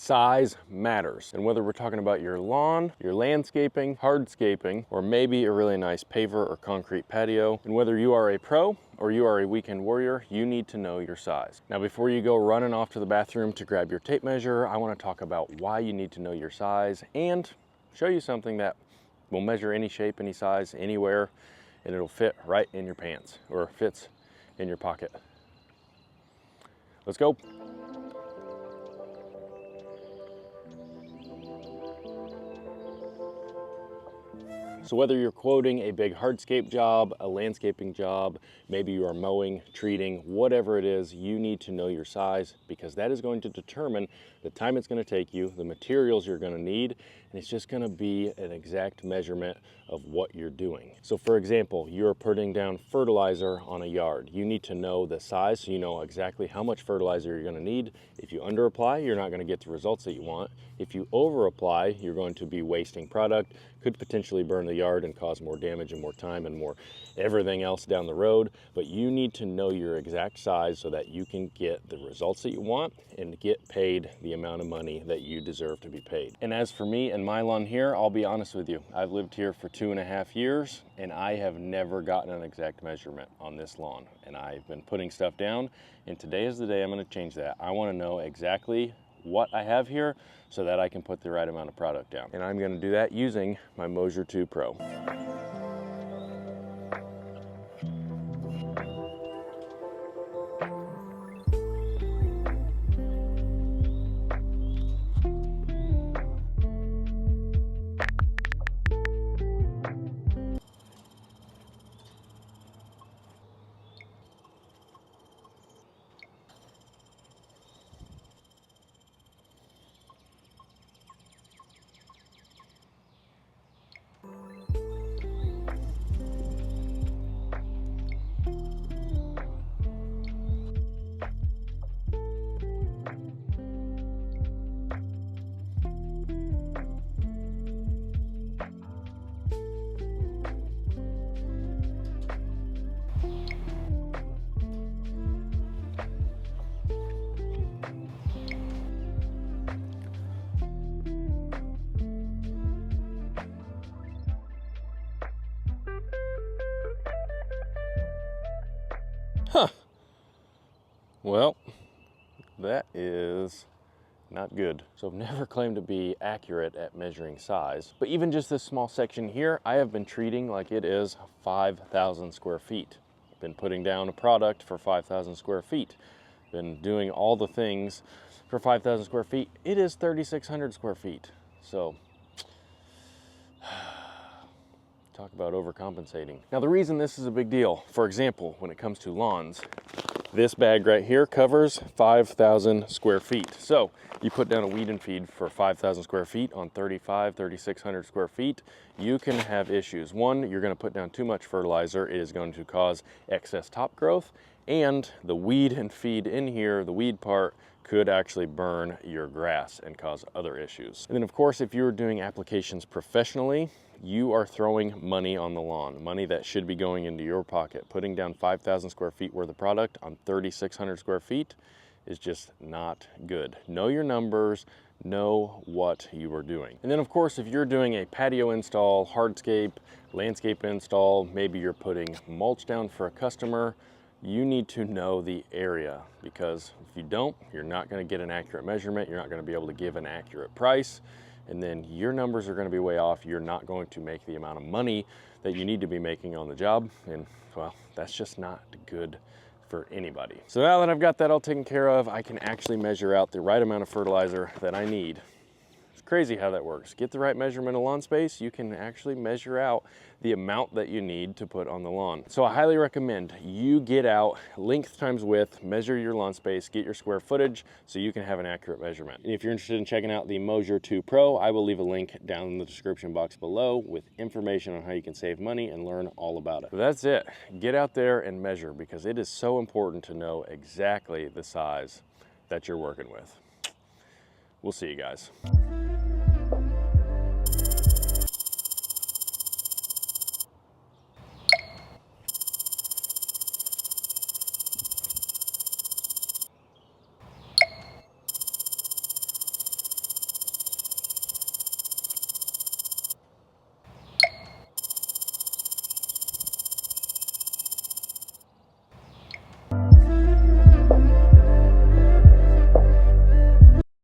Size matters. And whether we're talking about your lawn, your landscaping, hardscaping, or maybe a really nice paver or concrete patio, and whether you are a pro or you are a weekend warrior, you need to know your size. Now, before you go running off to the bathroom to grab your tape measure, I want to talk about why you need to know your size and show you something that will measure any shape, any size, anywhere, and it'll fit right in your pants or fits in your pocket. Let's go. So whether you're quoting a big hardscape job, a landscaping job, maybe you are mowing, treating, whatever it is, you need to know your size because that is going to determine the time it's going to take you, the materials you're going to need, and it's just going to be an exact measurement of what you're doing. So for example, you're putting down fertilizer on a yard. You need to know the size so you know exactly how much fertilizer you're going to need. If you under apply, you're not going to get the results that you want. If you over apply, you're going to be wasting product, could potentially burn the yard and cause more damage and more time and more everything else down the road. But you need to know your exact size so that you can get the results that you want and get paid the amount of money that you deserve to be paid. And as for me and my lawn here, I'll be honest with you, I've lived here for 2.5 years and I have never gotten an exact measurement on this lawn. And I've been putting stuff down, and today is the day I'm going to change that. I want to know exactly what I have here so that I can put the right amount of product down. And I'm going to do that using my Moser 2 Pro. Huh. Well, that is not good. So I've never claimed to be accurate at measuring size, but even just this small section here, I have been treating like it is 5,000 square feet. Been putting down a product for 5,000 square feet. Been doing all the things for 5,000 square feet. It is 3,600 square feet. So talk about overcompensating. Now the reason this is a big deal, for example, when it comes to lawns, this bag right here covers 5,000 square feet. So you put down a weed and feed for 5,000 square feet on 3,600 square feet, you can have issues. One, you're gonna put down too much fertilizer. It is going to cause excess top growth, and the weed and feed in here, the weed part, could actually burn your grass and cause other issues. And then of course, if you're doing applications professionally, you are throwing money on the lawn, money that should be going into your pocket. Putting down 5,000 square feet worth of product on 3,600 square feet is just not good. Know your numbers, know what you are doing. And then of course, if you're doing a patio install, hardscape, landscape install, maybe you're putting mulch down for a customer, you need to know the area, because if you don't, you're not going to get an accurate measurement. You're not going to be able to give an accurate price. And then your numbers are going to be way off. You're not going to make the amount of money that you need to be making on the job. And well, that's just not good for anybody. So now that I've got that all taken care of, I can actually measure out the right amount of fertilizer that I need. It's crazy how that works. Get the right measurement of lawn space, you can actually measure out the amount that you need to put on the lawn. So I highly recommend you get out length times width, measure your lawn space, get your square footage so you can have an accurate measurement. And if you're interested in checking out the Moser 2 Pro, I will leave a link down in the description box below with information on how you can save money and learn all about it. So that's it. Get out there and measure, because it is so important to know exactly the size that you're working with. We'll see you guys.